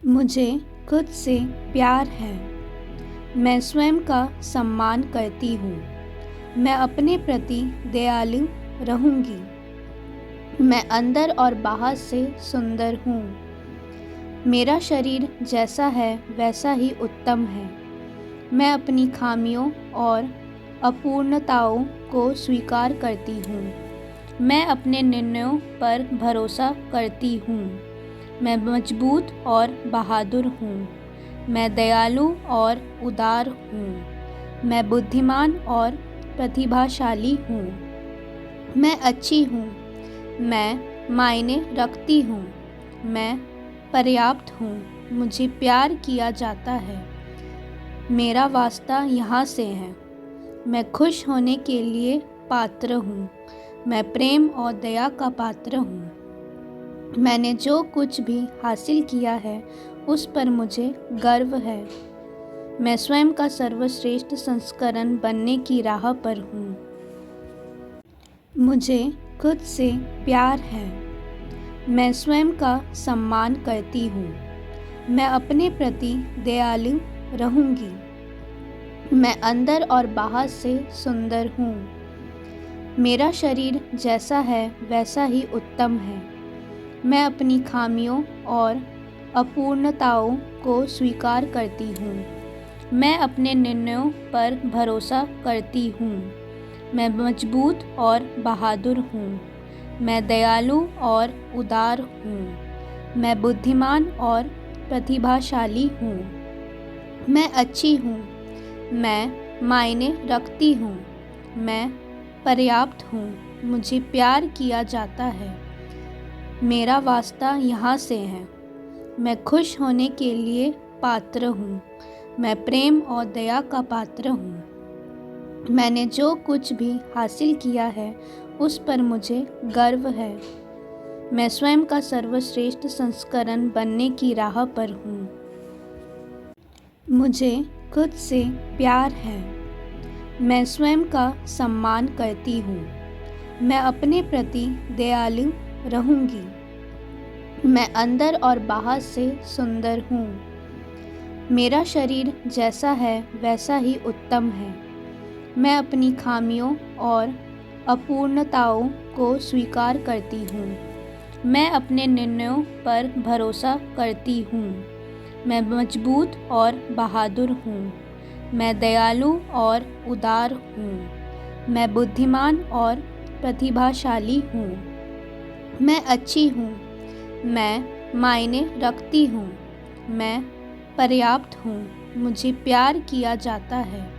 मुझे खुद से प्यार है। मैं स्वयं का सम्मान करती हूँ। मैं अपने प्रति दयालु रहूँगी। मैं अंदर और बाहर से सुंदर हूँ। मेरा शरीर जैसा है वैसा ही उत्तम है। मैं अपनी खामियों और अपूर्णताओं को स्वीकार करती हूँ। मैं अपने निर्णयों पर भरोसा करती हूँ। मैं मजबूत और बहादुर हूँ। मैं दयालु और उदार हूँ। मैं बुद्धिमान और प्रतिभाशाली हूँ। मैं अच्छी हूँ। मैं मायने रखती हूँ। मैं पर्याप्त हूँ। मुझे प्यार किया जाता है। मेरा वास्ता यहाँ से है। मैं खुश होने के लिए पात्र हूँ। मैं प्रेम और दया का पात्र हूँ। मैंने जो कुछ भी हासिल किया है उस पर मुझे गर्व है। मैं स्वयं का सर्वश्रेष्ठ संस्करण बनने की राह पर हूँ। मुझे खुद से प्यार है। मैं स्वयं का सम्मान करती हूँ। मैं अपने प्रति दयालु रहूँगी। मैं अंदर और बाहर से सुंदर हूँ। मेरा शरीर जैसा है वैसा ही उत्तम है। मैं अपनी खामियों और अपूर्णताओं को स्वीकार करती हूँ। मैं अपने निर्णयों पर भरोसा करती हूँ। मैं मजबूत और बहादुर हूँ। मैं दयालु और उदार हूँ। मैं बुद्धिमान और प्रतिभाशाली हूँ। मैं अच्छी हूँ। मैं मायने रखती हूँ। मैं पर्याप्त हूँ। मुझे प्यार किया जाता है। मेरा वास्ता यहाँ से है। मैं खुश होने के लिए पात्र हूँ। मैं प्रेम और दया का पात्र हूँ। मैंने जो कुछ भी हासिल किया है उस पर मुझे गर्व है। मैं स्वयं का सर्वश्रेष्ठ संस्करण बनने की राह पर हूँ। मुझे खुद से प्यार है। मैं स्वयं का सम्मान करती हूँ। मैं अपने प्रति दयालु रहूँगी। मैं अंदर और बाहर से सुंदर हूँ। मेरा शरीर जैसा है वैसा ही उत्तम है। मैं अपनी खामियों और अपूर्णताओं को स्वीकार करती हूँ। मैं अपने निर्णयों पर भरोसा करती हूँ। मैं मजबूत और बहादुर हूँ। मैं दयालु और उदार हूँ। मैं बुद्धिमान और प्रतिभाशाली हूँ। मैं अच्छी हूँ। मैं मायने रखती हूँ। मैं पर्याप्त हूँ। मुझे प्यार किया जाता है।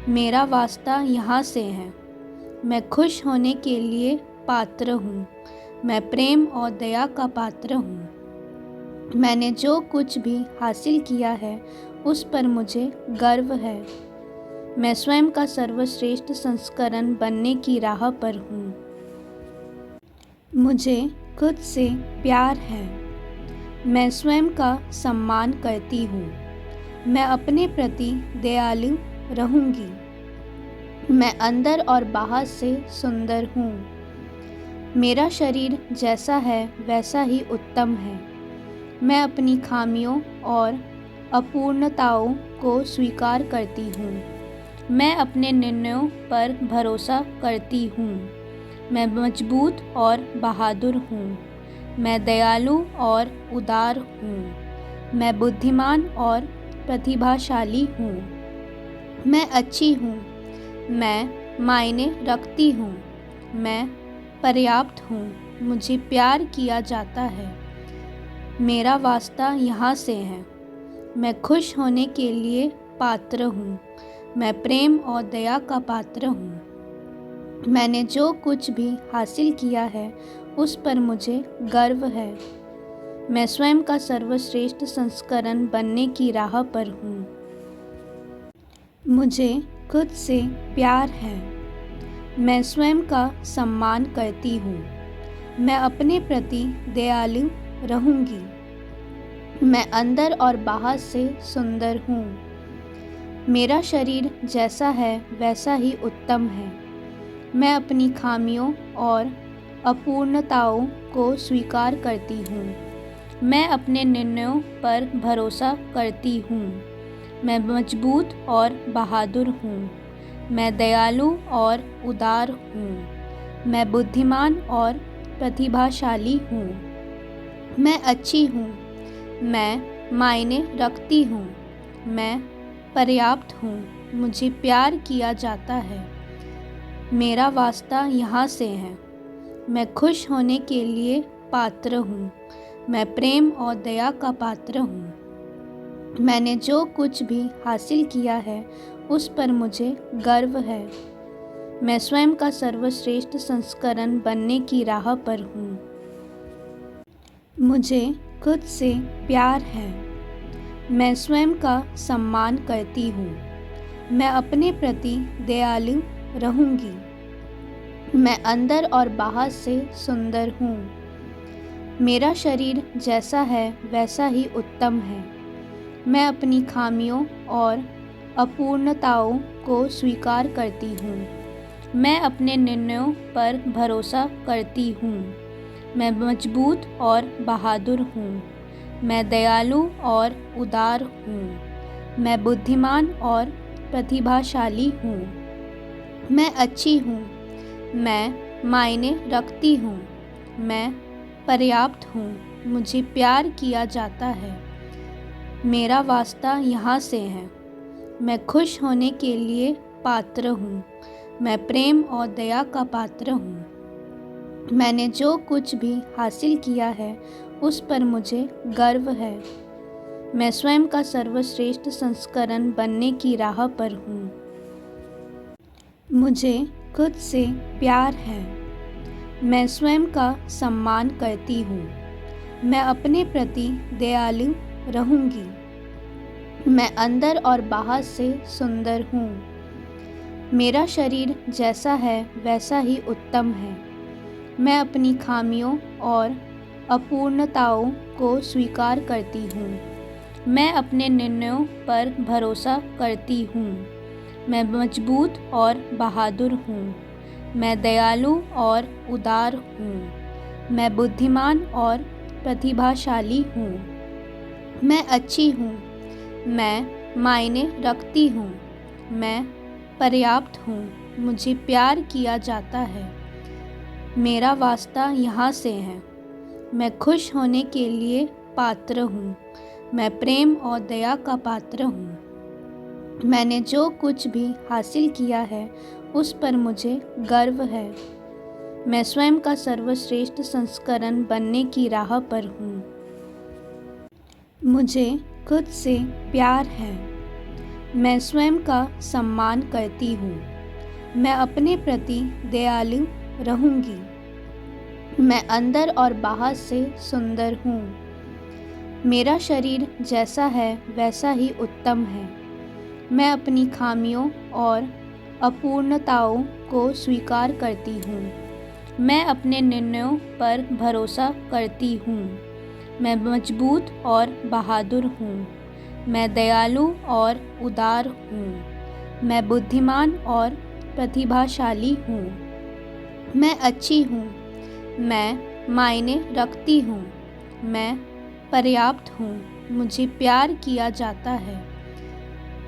मेरा वास्ता यहाँ से है। मैं खुश होने के लिए पात्र हूँ। मैं प्रेम और दया का पात्र हूँ। मैंने जो कुछ भी हासिल किया है उस पर मुझे गर्व है। मैं स्वयं का सर्वश्रेष्ठ संस्करण बनने की राह पर हूँ। मुझे खुद से प्यार है। मैं स्वयं का सम्मान करती हूँ। मैं अपने प्रति दयालु रहूँगी। मैं अंदर और बाहर से सुंदर हूँ। मेरा शरीर जैसा है वैसा ही उत्तम है। मैं अपनी खामियों और अपूर्णताओं को स्वीकार करती हूँ। मैं अपने निर्णयों पर भरोसा करती हूँ। मैं मजबूत और बहादुर हूँ। मैं दयालु और उदार हूँ। मैं बुद्धिमान और प्रतिभाशाली हूँ। मैं अच्छी हूँ। मैं मायने रखती हूँ। मैं पर्याप्त हूँ। मुझे प्यार किया जाता है। मेरा वास्ता यहाँ से है। मैं खुश होने के लिए पात्र हूँ। मैं प्रेम और दया का पात्र हूँ। मैंने जो कुछ भी हासिल किया है उस पर मुझे गर्व है। मैं स्वयं का सर्वश्रेष्ठ संस्करण बनने की राह पर हूँ। मुझे खुद से प्यार है। मैं स्वयं का सम्मान करती हूँ। मैं अपने प्रति दयालु रहूँगी। मैं अंदर और बाहर से सुंदर हूँ। मेरा शरीर जैसा है वैसा ही उत्तम है। मैं अपनी खामियों और अपूर्णताओं को स्वीकार करती हूँ। मैं अपने निर्णयों पर भरोसा करती हूँ। मैं मजबूत और बहादुर हूँ। मैं दयालु और उदार हूँ। मैं बुद्धिमान और प्रतिभाशाली हूँ। मैं अच्छी हूँ। मैं मायने रखती हूँ। मैं पर्याप्त हूँ। मुझे प्यार किया जाता है। मेरा वास्ता यहाँ से है। मैं खुश होने के लिए पात्र हूँ। मैं प्रेम और दया का पात्र हूँ। मैंने जो कुछ भी हासिल किया है उस पर मुझे गर्व है। मैं स्वयं का सर्वश्रेष्ठ संस्करण बनने की राह पर हूँ। मुझे खुद से प्यार है। मैं स्वयं का सम्मान करती हूँ। मैं अपने प्रति दयालु रहूँगी। मैं अंदर और बाहर से सुंदर हूँ। मेरा शरीर जैसा है वैसा ही उत्तम है। मैं अपनी खामियों और अपूर्णताओं को स्वीकार करती हूँ। मैं अपने निर्णयों पर भरोसा करती हूँ। मैं मजबूत और बहादुर हूँ। मैं दयालु और उदार हूँ। मैं बुद्धिमान और प्रतिभाशाली हूँ। मैं अच्छी हूँ। मैं मायने रखती हूँ। मैं पर्याप्त हूँ। मुझे प्यार किया जाता है। मेरा वास्ता यहाँ से है। मैं खुश होने के लिए पात्र हूँ। मैं प्रेम और दया का पात्र हूँ। मैंने जो कुछ भी हासिल किया है उस पर मुझे गर्व है। मैं स्वयं का सर्वश्रेष्ठ संस्करण बनने की राह पर हूँ। मुझे खुद से प्यार है। मैं स्वयं का सम्मान करती हूँ। मैं अपने प्रति दयालु रहूँगी। मैं अंदर और बाहर से सुंदर हूँ। मेरा शरीर जैसा है वैसा ही उत्तम है। मैं अपनी खामियों और अपूर्णताओं को स्वीकार करती हूँ। मैं अपने निर्णयों पर भरोसा करती हूँ। मैं मजबूत और बहादुर हूँ। मैं दयालु और उदार हूँ। मैं बुद्धिमान और प्रतिभाशाली हूँ। मैं अच्छी हूँ। मैं मायने रखती हूँ। मैं पर्याप्त हूँ। मुझे प्यार किया जाता है। मेरा वास्ता यहाँ से है। मैं खुश होने के लिए पात्र हूँ। मैं प्रेम और दया का पात्र हूँ। मैंने जो कुछ भी हासिल किया है उस पर मुझे गर्व है। मैं स्वयं का सर्वश्रेष्ठ संस्करण बनने की राह पर हूँ। मुझे खुद से प्यार है। मैं स्वयं का सम्मान करती हूँ। मैं अपने प्रति दयालु रहूँगी। मैं अंदर और बाहर से सुंदर हूँ। मेरा शरीर जैसा है वैसा ही उत्तम है। मैं अपनी खामियों और अपूर्णताओं को स्वीकार करती हूँ। मैं अपने निर्णयों पर भरोसा करती हूँ। मैं मजबूत और बहादुर हूँ। मैं दयालु और उदार हूँ। मैं बुद्धिमान और प्रतिभाशाली हूँ। मैं अच्छी हूँ। मैं मायने रखती हूँ। मैं पर्याप्त हूँ। मुझे प्यार किया जाता है।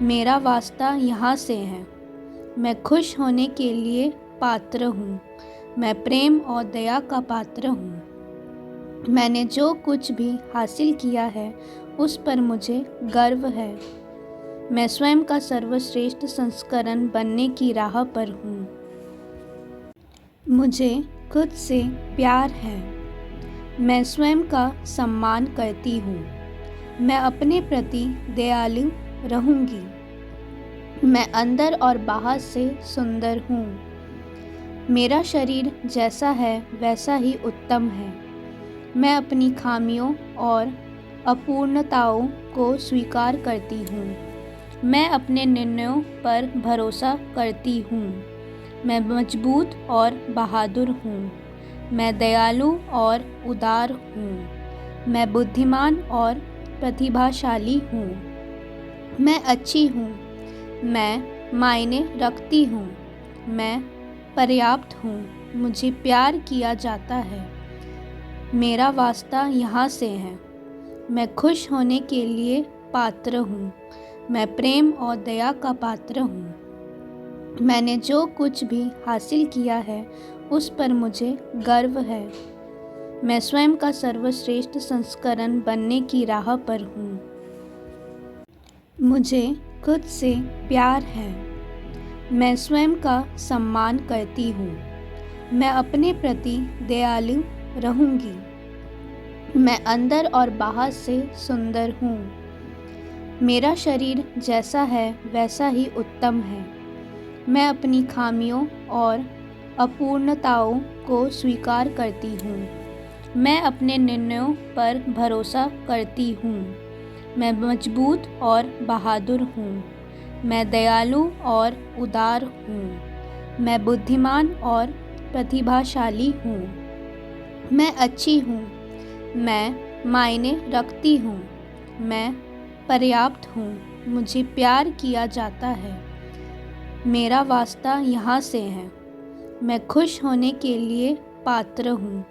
मेरा वास्ता यहाँ से है। मैं खुश होने के लिए पात्र हूँ। मैं प्रेम और दया का पात्र हूँ। मैंने जो कुछ भी हासिल किया है उस पर मुझे गर्व है। मैं स्वयं का सर्वश्रेष्ठ संस्करण बनने की राह पर हूँ। मुझे खुद से प्यार है। मैं स्वयं का सम्मान करती हूँ। मैं अपने प्रति दयालु रहूँगी। मैं अंदर और बाहर से सुंदर हूँ। मेरा शरीर जैसा है वैसा ही उत्तम है। मैं अपनी खामियों और अपूर्णताओं को स्वीकार करती हूँ। मैं अपने निर्णयों पर भरोसा करती हूँ। मैं मजबूत और बहादुर हूँ। मैं दयालु और उदार हूँ। मैं बुद्धिमान और प्रतिभाशाली हूँ। मैं अच्छी हूँ। मैं मायने रखती हूँ। मैं पर्याप्त हूँ। मुझे प्यार किया जाता है। मेरा वास्ता यहाँ से है। मैं खुश होने के लिए पात्र हूँ। मैं प्रेम और दया का पात्र हूँ। मैंने जो कुछ भी हासिल किया है उस पर मुझे गर्व है। मैं स्वयं का सर्वश्रेष्ठ संस्करण बनने की राह पर हूँ। मुझे खुद से प्यार है। मैं स्वयं का सम्मान करती हूँ। मैं अपने प्रति दयालु रहूँगी। मैं अंदर और बाहर से सुंदर हूँ। मेरा शरीर जैसा है वैसा ही उत्तम है। मैं अपनी खामियों और अपूर्णताओं को स्वीकार करती हूँ। मैं अपने निर्णयों पर भरोसा करती हूँ। मैं मजबूत और बहादुर हूँ। मैं दयालु और उदार हूँ। मैं बुद्धिमान और प्रतिभाशाली हूँ। मैं अच्छी हूँ। मैं मायने रखती हूँ। मैं पर्याप्त हूँ। मुझे प्यार किया जाता है। मेरा वास्ता यहाँ से है। मैं खुश होने के लिए पात्र हूँ।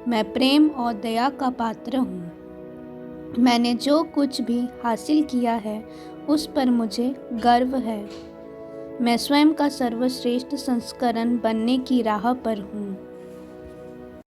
मैं प्रेम और दया का पात्र हूँ। मैंने जो कुछ भी हासिल किया है उस पर मुझे गर्व है। मैं स्वयं का सर्वश्रेष्ठ संस्करण बनने की राह पर हूँ।